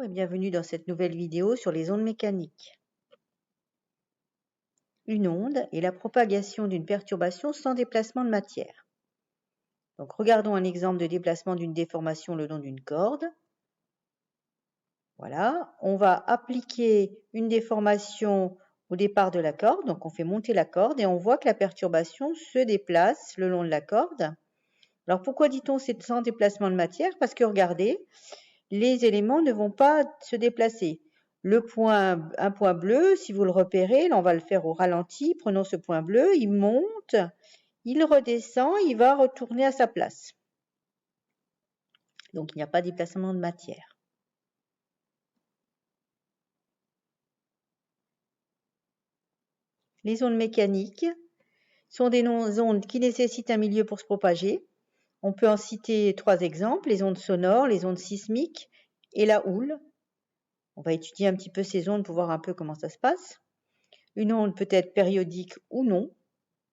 Et bienvenue dans cette nouvelle vidéo sur les ondes mécaniques. Une onde est la propagation d'une perturbation sans déplacement de matière. Donc regardons un exemple de déplacement d'une déformation le long d'une corde. Voilà, on va appliquer une déformation au départ de la corde, donc on fait monter la corde et on voit que la perturbation se déplace le long de la corde. Alors pourquoi dit-on c'est sans déplacement de matière? Parce que regardez, les éléments ne vont pas se déplacer. Un point bleu, si vous le repérez, là on va le faire au ralenti, prenons ce point bleu, il monte, il redescend, il va retourner à sa place. Donc il n'y a pas de déplacement de matière. Les ondes mécaniques sont des ondes qui nécessitent un milieu pour se propager. On peut en citer 3 exemples, les ondes sonores, les ondes sismiques et la houle. On va étudier un petit peu ces ondes pour voir un peu comment ça se passe. Une onde peut être périodique ou non.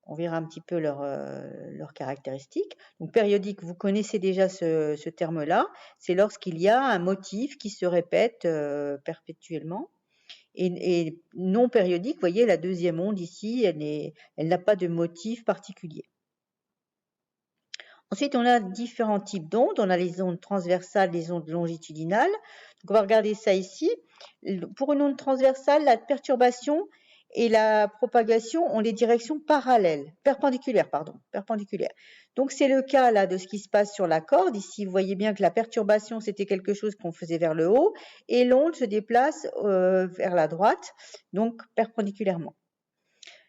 On verra un petit peu leurs caractéristiques. Donc périodique, vous connaissez déjà ce terme-là. C'est lorsqu'il y a un motif qui se répète perpétuellement. Et non périodique, vous voyez la deuxième onde ici, elle n'a pas de motif particulier. Ensuite, on a différents types d'ondes. On a les ondes transversales, les ondes longitudinales. Donc, on va regarder ça ici. Pour une onde transversale, la perturbation et la propagation ont des directions perpendiculaires. Donc, c'est le cas là de ce qui se passe sur la corde. Ici, vous voyez bien que la perturbation, c'était quelque chose qu'on faisait vers le haut et l'onde se déplace vers la droite, donc perpendiculairement.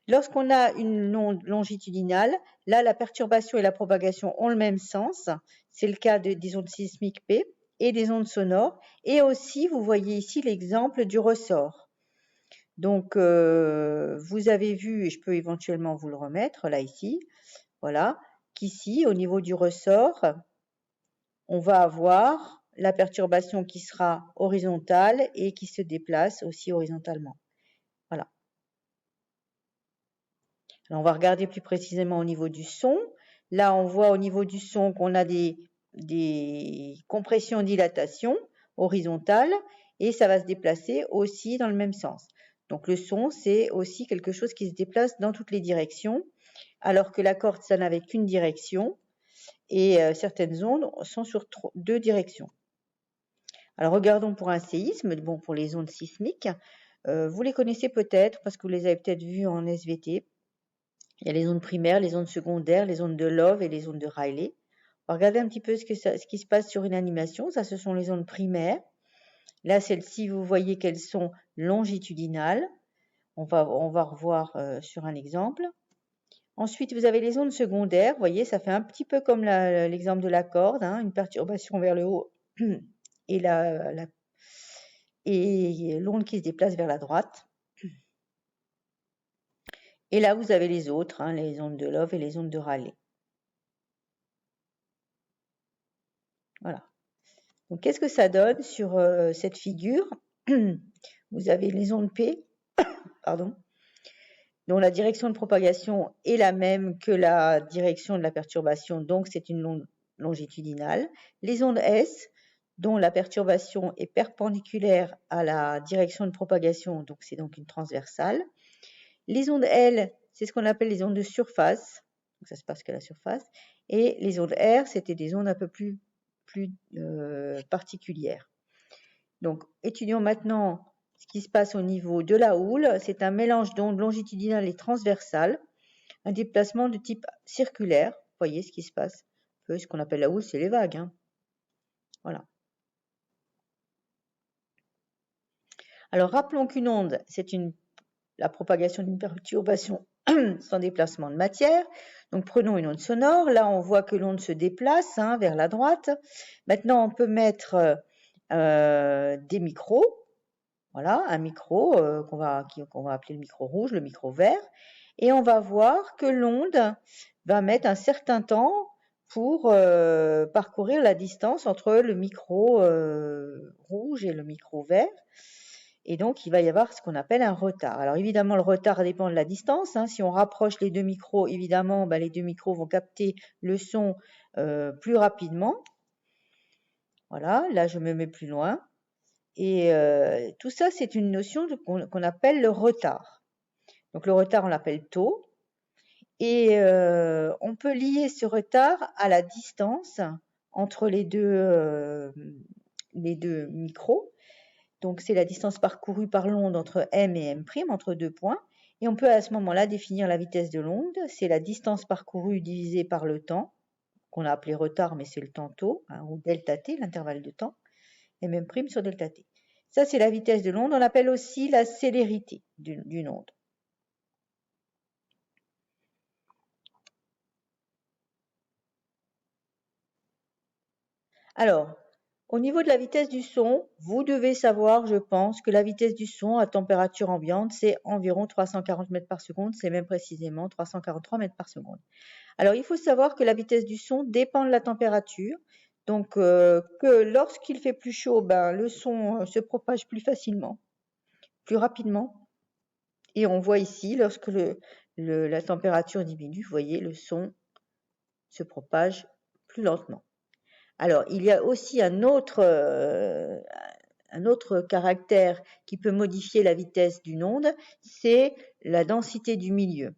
Lorsqu'on a une onde longitudinale, là, la perturbation et la propagation ont le même sens. C'est le cas des ondes sismiques P et des ondes sonores. Et aussi, vous voyez ici l'exemple du ressort. Donc, vous avez vu, et je peux éventuellement vous le remettre, là, ici, voilà, qu'ici, au niveau du ressort, on va avoir la perturbation qui sera horizontale et qui se déplace aussi horizontalement. Voilà. Alors, on va regarder plus précisément au niveau du son. Là, on voit au niveau du son qu'on a des compressions-dilatations horizontales et ça va se déplacer aussi dans le même sens. Donc, le son, c'est aussi quelque chose qui se déplace dans toutes les directions, alors que la corde, ça n'avait qu'une direction et certaines ondes sont sur 2 directions. Alors, regardons pour un séisme, bon, pour les ondes sismiques. Vous les connaissez peut-être parce que vous les avez peut-être vues en SVT. Il y a les ondes primaires, les ondes secondaires, les ondes de Love et les ondes de Rayleigh. On va regarder un petit peu ce qui se passe sur une animation. Ça, ce sont les ondes primaires. Là, celles-ci, vous voyez qu'elles sont longitudinales. On va revoir sur un exemple. Ensuite, vous avez les ondes secondaires. Vous voyez, ça fait un petit peu comme l'exemple de la corde, hein, une perturbation vers le haut et l'onde qui se déplace vers la droite. Et là, vous avez les autres, hein, les ondes de Love et les ondes de Rayleigh. Voilà. Donc, qu'est-ce que ça donne sur cette figure? Vous avez les ondes P, dont la direction de propagation est la même que la direction de la perturbation, donc c'est une onde longitudinale. Les ondes S, dont la perturbation est perpendiculaire à la direction de propagation, donc c'est donc une transversale. Les ondes L, c'est ce qu'on appelle les ondes de surface, donc ça se passe qu'à la surface. Et les ondes R, c'était des ondes un peu plus particulières. Donc, étudions maintenant ce qui se passe au niveau de la houle. C'est un mélange d'ondes longitudinales et transversales, un déplacement de type circulaire. Vous voyez ce qui se passe. Ce qu'on appelle la houle, c'est les vagues, hein. Voilà. Alors, rappelons qu'une onde, c'est la propagation d'une perturbation sans déplacement de matière. Donc, prenons une onde sonore. Là, on voit que l'onde se déplace vers la droite. Maintenant, on peut mettre des micros. Voilà, un micro qu'on va appeler le micro rouge, le micro vert. Et on va voir que l'onde va mettre un certain temps pour parcourir la distance entre le micro rouge et le micro vert. Et donc, il va y avoir ce qu'on appelle un retard. Alors, évidemment, le retard dépend de la distance. Si on rapproche les deux micros, évidemment, les deux micros vont capter le son plus rapidement. Voilà, là, je me mets plus loin. Et tout ça, c'est une notion qu'on appelle le retard. Donc le retard, on l'appelle taux. Et on peut lier ce retard à la distance entre les deux micros. Donc c'est la distance parcourue par l'onde entre m et m', entre deux points. Et on peut à ce moment-là définir la vitesse de l'onde. C'est la distance parcourue divisée par le temps, qu'on a appelé retard, mais c'est le temps taux, hein, ou delta t, l'intervalle de temps, m' sur delta t. Ça, c'est la vitesse de l'onde. On appelle aussi la célérité d'une onde. Alors, au niveau de la vitesse du son, vous devez savoir, je pense, que la vitesse du son à température ambiante, c'est environ 340 mètres par seconde, c'est même précisément 343 mètres par seconde. Alors, il faut savoir que la vitesse du son dépend de la température, donc que lorsqu'il fait plus chaud, ben, le son se propage plus facilement, plus rapidement. Et on voit ici, lorsque la température diminue, vous voyez, le son se propage plus lentement. Alors, il y a aussi un autre caractère qui peut modifier la vitesse d'une onde, c'est la densité du milieu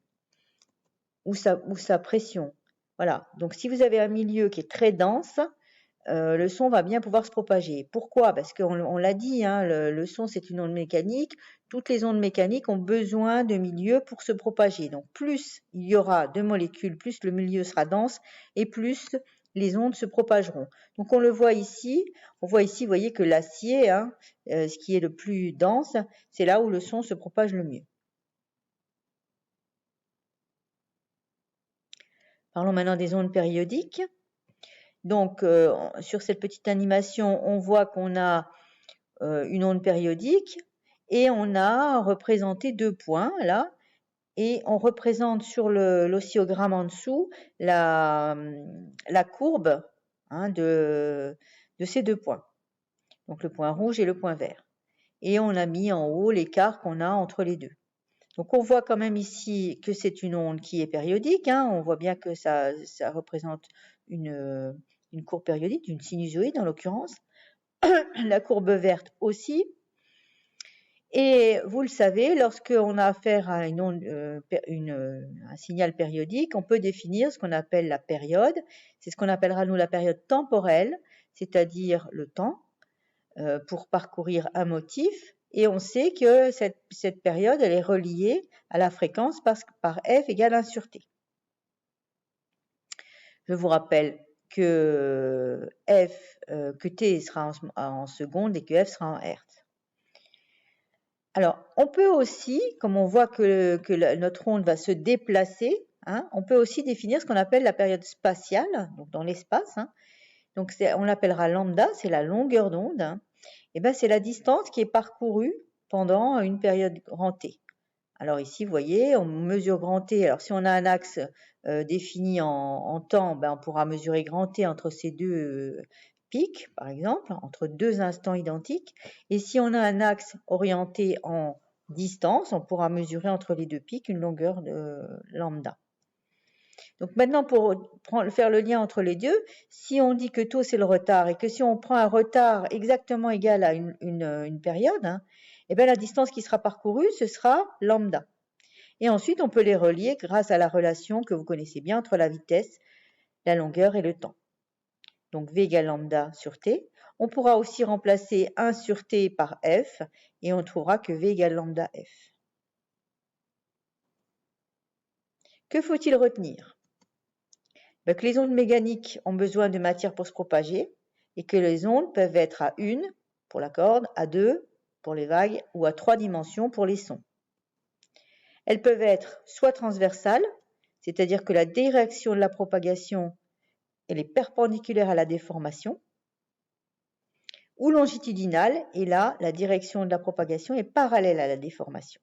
ou sa pression. Voilà, donc si vous avez un milieu qui est très dense, le son va bien pouvoir se propager. Pourquoi? Parce qu'on l'a dit, hein, le son c'est une onde mécanique. Toutes les ondes mécaniques ont besoin de milieux pour se propager. Donc plus il y aura de molécules, plus le milieu sera dense et plus les ondes se propageront. Donc on le voit ici. On voit ici, vous voyez que l'acier, hein, ce qui est le plus dense, c'est là où le son se propage le mieux. Parlons maintenant des ondes périodiques. Donc, sur cette petite animation, on voit qu'on a une onde périodique et on a représenté deux points là et on représente sur l'oscillogramme en dessous la courbe, hein, de ces deux points. Donc, le point rouge et le point vert. Et on a mis en haut l'écart qu'on a entre les deux. Donc, on voit quand même ici que c'est une onde qui est périodique, hein. On voit bien que ça représente une courbe périodique, une sinusoïde en l'occurrence. La courbe verte aussi. Et vous le savez, lorsqu'on a affaire à une onde, un signal périodique, on peut définir ce qu'on appelle la période. C'est ce qu'on appellera, nous, la période temporelle, c'est-à-dire le temps, pour parcourir un motif. Et on sait que cette période, elle est reliée à la fréquence par f égale 1 sur t. Je vous rappelle que que t sera en secondes et que f sera en hertz. Alors, on peut aussi, comme on voit que notre onde va se déplacer, hein, on peut aussi définir ce qu'on appelle la période spatiale, donc dans l'espace. Hein. Donc, on l'appellera lambda, c'est la longueur d'onde. Hein. Et ben, c'est la distance qui est parcourue pendant une période grand T. Alors ici, vous voyez, on mesure grand T. Alors, si on a un axe défini en temps, ben, on pourra mesurer grand T entre ces deux pics, par exemple, entre deux instants identiques. Et si on a un axe orienté en distance, on pourra mesurer entre les deux pics une longueur de lambda. Donc maintenant, pour faire le lien entre les deux, si on dit que taux c'est le retard et que si on prend un retard exactement égal à une période, hein, et bien la distance qui sera parcourue, ce sera lambda. Et ensuite, on peut les relier grâce à la relation que vous connaissez bien entre la vitesse, la longueur et le temps. Donc V égale lambda sur T. On pourra aussi remplacer 1 sur T par F et on trouvera que V égale lambda F. Que faut-il retenir? Ben, que les ondes mécaniques ont besoin de matière pour se propager et que les ondes peuvent être à 1 pour la corde, à 2 pour les vagues ou à 3 dimensions pour les sons. Elles peuvent être soit transversales, c'est-à-dire que la direction de la propagation elle est perpendiculaire à la déformation, ou longitudinale, et là, la direction de la propagation est parallèle à la déformation.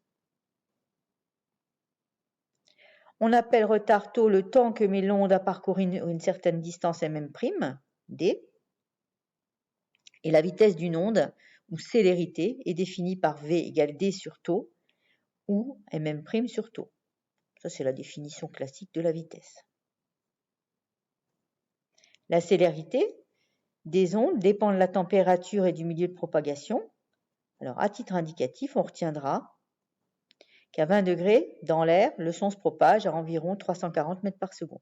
On appelle retard taux le temps que met l'onde à parcourir une certaine distance mm', d, et la vitesse d'une onde, ou célérité, est définie par v égale d sur taux, ou mm' sur taux. Ça, c'est la définition classique de la vitesse. La célérité des ondes dépend de la température et du milieu de propagation. Alors, à titre indicatif, on retiendra qu'à 20 degrés, dans l'air, le son se propage à environ 340 mètres par seconde.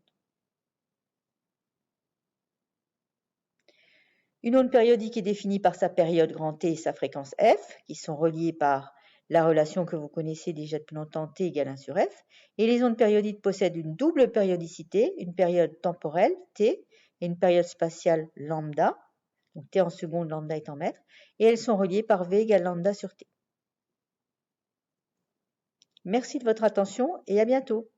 Une onde périodique est définie par sa période grand T et sa fréquence f, qui sont reliées par la relation que vous connaissez déjà depuis longtemps, T égale 1 sur f. Et les ondes périodiques possèdent une double périodicité, une période temporelle, T, et une période spatiale, lambda. Donc T en secondes, lambda est en mètres. Et elles sont reliées par V égale lambda sur T. Merci de votre attention et à bientôt.